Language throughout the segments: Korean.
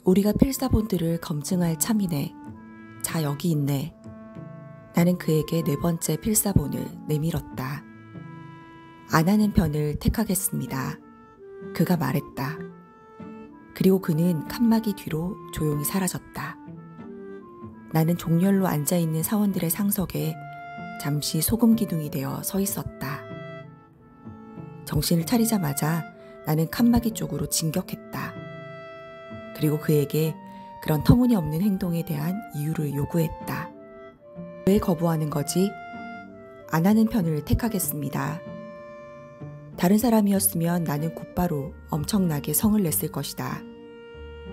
우리가 필사본들을 검증할 참이네. 자, 여기 있네. 나는 그에게 네 번째 필사본을 내밀었다. 안 하는 편을 택하겠습니다. 그가 말했다. 그리고 그는 칸막이 뒤로 조용히 사라졌다. 나는 종렬로 앉아있는 사원들의 상석에 잠시 소금 기둥이 되어 서 있었다. 정신을 차리자마자 나는 칸막이 쪽으로 진격했다. 그리고 그에게 그런 터무니없는 행동에 대한 이유를 요구했다. 왜 거부하는 거지? 안 하는 편을 택하겠습니다. 다른 사람이었으면 나는 곧바로 엄청나게 성을 냈을 것이다.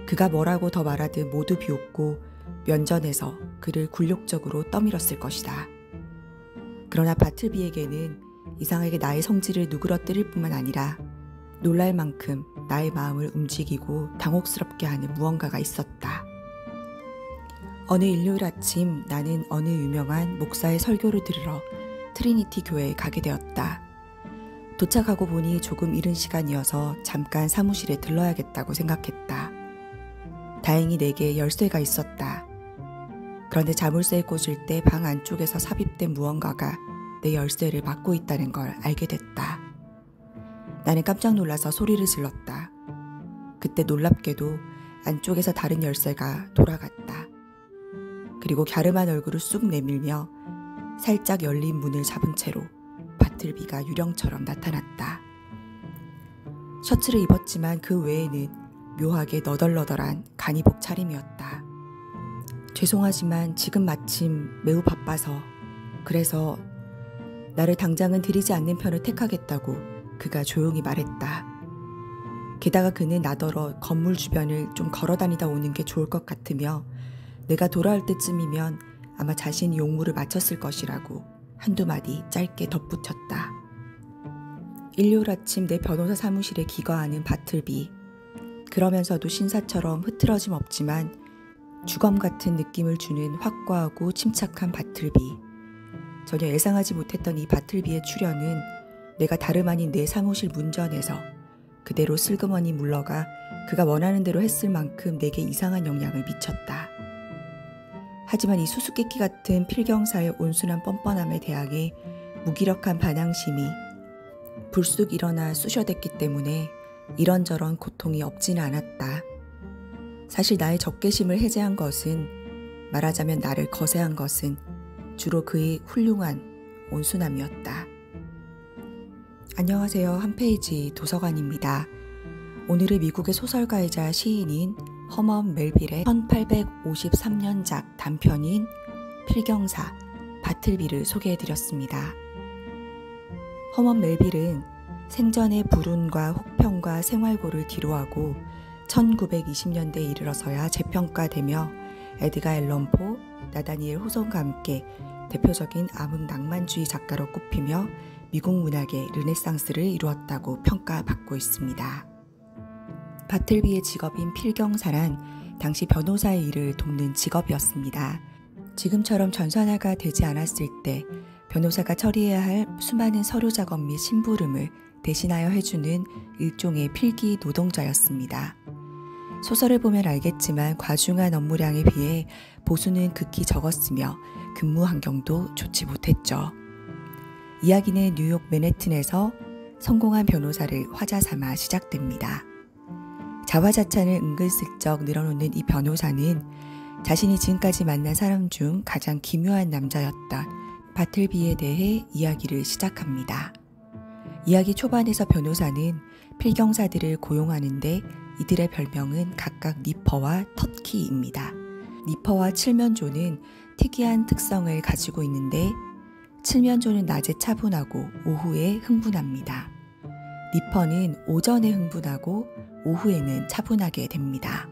그가 뭐라고 더 말하든 모두 비웃고 면전에서 그를 굴욕적으로 떠밀었을 것이다. 그러나 바틀비에게는 이상하게 나의 성질을 누그러뜨릴 뿐만 아니라 놀랄 만큼 나의 마음을 움직이고 당혹스럽게 하는 무언가가 있었다. 어느 일요일 아침 나는 어느 유명한 목사의 설교를 들으러 트리니티 교회에 가게 되었다. 도착하고 보니 조금 이른 시간이어서 잠깐 사무실에 들러야겠다고 생각했다. 다행히 내게 열쇠가 있었다. 그런데 자물쇠에 꽂을 때 방 안쪽에서 삽입된 무언가가 내 열쇠를 막고 있다는 걸 알게 됐다. 나는 깜짝 놀라서 소리를 질렀다. 그때 놀랍게도 안쪽에서 다른 열쇠가 돌아갔다. 그리고 갸름한 얼굴을 쑥 내밀며 살짝 열린 문을 잡은 채로 바틀비가 유령처럼 나타났다. 셔츠를 입었지만 그 외에는 묘하게 너덜너덜한 간이복 차림이었다. 죄송하지만 지금 마침 매우 바빠서 그래서 나를 당장은 들이지 않는 편을 택하겠다고 그가 조용히 말했다. 게다가 그는 나더러 건물 주변을 좀 걸어다니다 오는 게 좋을 것 같으며 내가 돌아올 때쯤이면 아마 자신이 용무를 마쳤을 것이라고 한두 마디 짧게 덧붙였다. 일요일 아침 내 변호사 사무실에 기거하는 바틀비. 그러면서도 신사처럼 흐트러짐 없지만 주검 같은 느낌을 주는 확고하고 침착한 바틀비. 전혀 예상하지 못했던 이 바틀비의 출현은 내가 다름 아닌 내 사무실 문전에서 그대로 슬그머니 물러가 그가 원하는 대로 했을 만큼 내게 이상한 영향을 미쳤다. 하지만 이 수수께끼 같은 필경사의 온순한 뻔뻔함에 대항해 무기력한 반항심이 불쑥 일어나 쑤셔댔기 때문에 이런저런 고통이 없지는 않았다. 사실 나의 적개심을 해제한 것은, 말하자면 나를 거세한 것은 주로 그의 훌륭한 온순함이었다. 안녕하세요. 한 페이지 도서관입니다. 오늘은 미국의 소설가이자 시인인 허먼 멜빌의 1853년작 단편인 필경사 바틀비를 소개해드렸습니다. 허먼 멜빌은 생전의 불운과 혹평과 생활고를 뒤로하고 1920년대에 이르러서야 재평가되며 에드가 앨런 포, 나다니엘 호손과 함께 대표적인 암흑 낭만주의 작가로 꼽히며 미국 문학의 르네상스를 이루었다고 평가받고 있습니다. 바틀비의 직업인 필경사란 당시 변호사의 일을 돕는 직업이었습니다. 지금처럼 전산화가 되지 않았을 때 변호사가 처리해야 할 수많은 서류 작업 및 심부름을 대신하여 해주는 일종의 필기 노동자였습니다. 소설을 보면 알겠지만 과중한 업무량에 비해 보수는 극히 적었으며 근무 환경도 좋지 못했죠. 이야기는 뉴욕 맨해튼에서 성공한 변호사를 화자 삼아 시작됩니다. 자화자찬을 은근슬쩍 늘어놓는 이 변호사는 자신이 지금까지 만난 사람 중 가장 기묘한 남자였던 바틀비에 대해 이야기를 시작합니다. 이야기 초반에서 변호사는 필경사들을 고용하는데 이들의 별명은 각각 니퍼와 터키입니다. 니퍼와 칠면조는 특이한 특성을 가지고 있는데 칠면조는 낮에 차분하고 오후에 흥분합니다. 니퍼는 오전에 흥분하고 오후에는 차분하게 됩니다.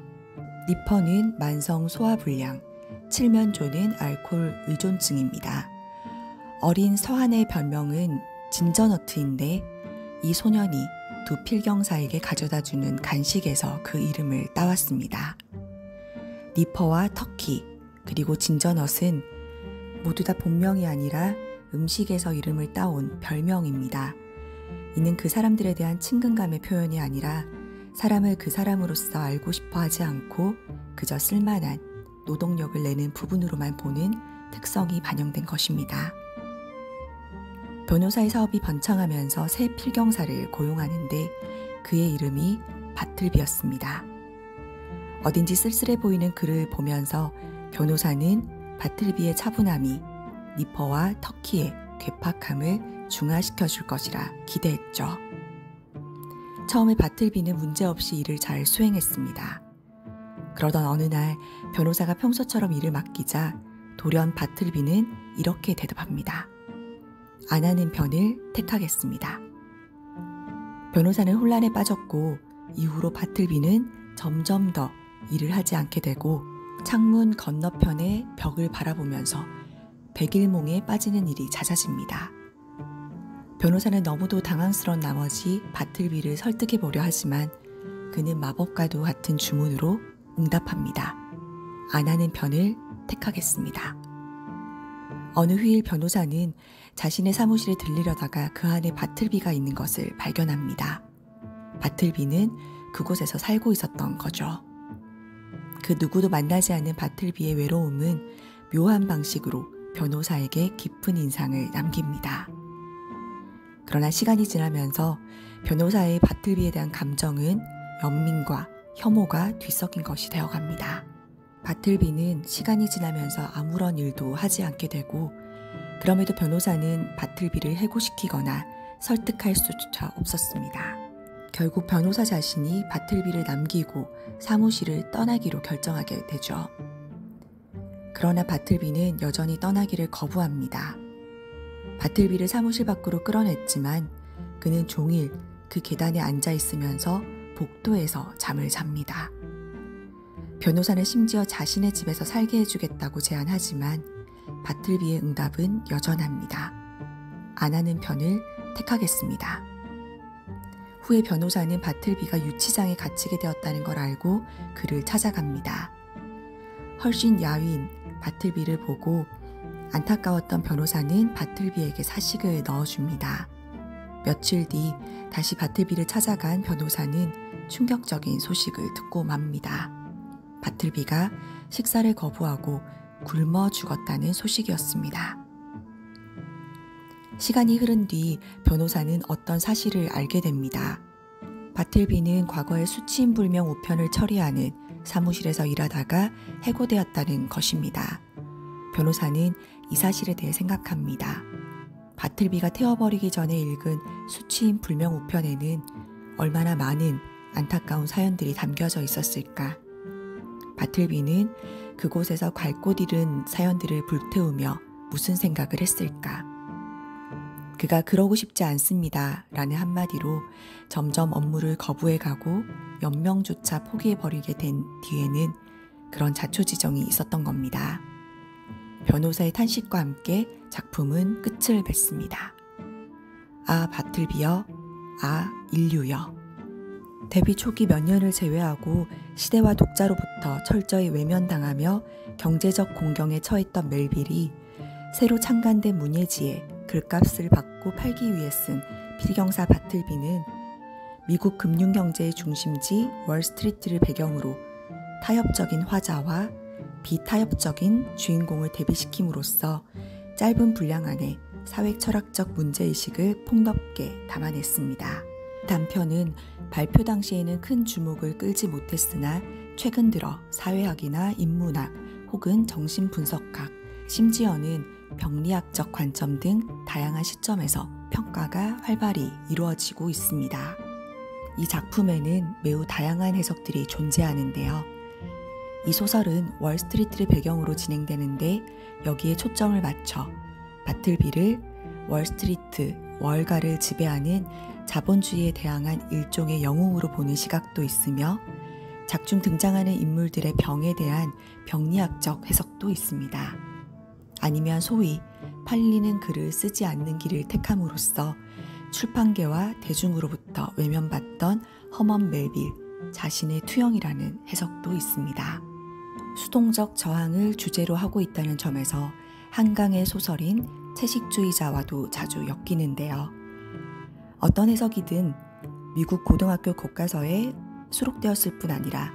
니퍼는 만성 소화불량, 칠면조는 알코올 의존증입니다. 어린 서한의 별명은 진저너트인데 이 소년이 두 필경사에게 가져다주는 간식에서 그 이름을 따왔습니다. 니퍼와 터키 그리고 진저넛은 모두 다 본명이 아니라 음식에서 이름을 따온 별명입니다. 이는 그 사람들에 대한 친근감의 표현이 아니라 사람을 그 사람으로서 알고 싶어 하지 않고 그저 쓸만한 노동력을 내는 부분으로만 보는 특성이 반영된 것입니다. 변호사의 사업이 번창하면서 새 필경사를 고용하는데 그의 이름이 바틀비였습니다. 어딘지 쓸쓸해 보이는 그를 보면서 변호사는 바틀비의 차분함이 니퍼와 터키의 괴팍함을 중화시켜 줄 것이라 기대했죠. 처음에 바틀비는 문제없이 일을 잘 수행했습니다. 그러던 어느 날 변호사가 평소처럼 일을 맡기자 돌연 바틀비는 이렇게 대답합니다. 안 하는 편을 택하겠습니다. 변호사는 혼란에 빠졌고 이후로 바틀비는 점점 더 일을 하지 않게 되고 창문 건너편의 벽을 바라보면서 백일몽에 빠지는 일이 잦아집니다. 변호사는 너무도 당황스러운 나머지 바틀비를 설득해보려 하지만 그는 마법과도 같은 주문으로 응답합니다. 안 하는 편을 택하겠습니다. 어느 휴일 변호사는 자신의 사무실에 들리려다가 그 안에 바틀비가 있는 것을 발견합니다. 바틀비는 그곳에서 살고 있었던 거죠. 그 누구도 만나지 않는 바틀비의 외로움은 묘한 방식으로 변호사에게 깊은 인상을 남깁니다. 그러나 시간이 지나면서 변호사의 바틀비에 대한 감정은 연민과 혐오가 뒤섞인 것이 되어갑니다. 바틀비는 시간이 지나면서 아무런 일도 하지 않게 되고 그럼에도 변호사는 바틀비를 해고시키거나 설득할 수조차 없었습니다. 결국 변호사 자신이 바틀비를 남기고 사무실을 떠나기로 결정하게 되죠. 그러나 바틀비는 여전히 떠나기를 거부합니다. 바틀비를 사무실 밖으로 끌어냈지만 그는 종일 그 계단에 앉아 있으면서 복도에서 잠을 잡니다. 변호사는 심지어 자신의 집에서 살게 해주겠다고 제안하지만 바틀비의 응답은 여전합니다. 안 하는 편을 택하겠습니다. 후에 변호사는 바틀비가 유치장에 갇히게 되었다는 걸 알고 그를 찾아갑니다. 훨씬 야윈 바틀비를 보고 안타까웠던 변호사는 바틀비에게 사식을 넣어줍니다. 며칠 뒤 다시 바틀비를 찾아간 변호사는 충격적인 소식을 듣고 맙니다. 바틀비가 식사를 거부하고 굶어 죽었다는 소식이었습니다. 시간이 흐른 뒤 변호사는 어떤 사실을 알게 됩니다. 바틀비는 과거에 수치인불명 우편을 처리하는 사무실에서 일하다가 해고되었다는 것입니다. 변호사는 이 사실에 대해 생각합니다. 바틀비가 태워버리기 전에 읽은 수치인불명 우편에는 얼마나 많은 안타까운 사연들이 담겨져 있었을까. 바틀비는 그곳에서 갈 곳 잃은 사연들을 불태우며 무슨 생각을 했을까. 그가 그러고 싶지 않습니다 라는 한마디로 점점 업무를 거부해가고 연명조차 포기해버리게 된 뒤에는 그런 자초지정이 있었던 겁니다. 변호사의 탄식과 함께 작품은 끝을 맺습니다. 아 바틀비여, 아 인류여. 데뷔 초기 몇 년을 제외하고 시대와 독자로부터 철저히 외면당하며 경제적 공경에 처했던 멜빌이 새로 창간된 문예지에 글값을 받고 팔기 위해 쓴 필경사 바틀비는 미국 금융경제의 중심지 월스트리트를 배경으로 타협적인 화자와 비타협적인 주인공을 대비시킴으로써 짧은 분량 안에 사회철학적 문제의식을 폭넓게 담아냈습니다. 단편은 발표 당시에는 큰 주목을 끌지 못했으나 최근 들어 사회학이나 인문학 혹은 정신분석학, 심지어는 병리학적 관점 등 다양한 시점에서 평가가 활발히 이루어지고 있습니다. 이 작품에는 매우 다양한 해석들이 존재하는데요. 이 소설은 월스트리트를 배경으로 진행되는데 여기에 초점을 맞춰 바틀비를 월스트리트, 월가를 지배하는 자본주의에 대항한 일종의 영웅으로 보는 시각도 있으며 작중 등장하는 인물들의 병에 대한 병리학적 해석도 있습니다. 아니면 소위 팔리는 글을 쓰지 않는 길을 택함으로써 출판계와 대중으로부터 외면받던 허먼 멜빌 자신의 투영이라는 해석도 있습니다. 수동적 저항을 주제로 하고 있다는 점에서 한강의 소설인 채식주의자와도 자주 엮이는데요. 어떤 해석이든 미국 고등학교 교과서에 수록되었을 뿐 아니라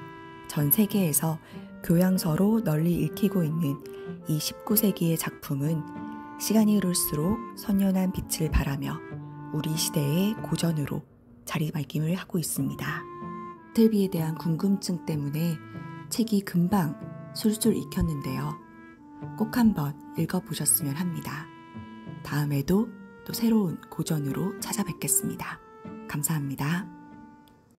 전 세계에서 교양서로 널리 읽히고 있는 이 19세기의 작품은 시간이 흐를수록 선연한 빛을 발하며 우리 시대의 고전으로 자리매김을 하고 있습니다. 비틀비에 대한 궁금증 때문에 책이 금방 술술 익혔는데요. 꼭 한번 읽어보셨으면 합니다. 다음에도 또 새로운 고전으로 찾아뵙겠습니다. 감사합니다.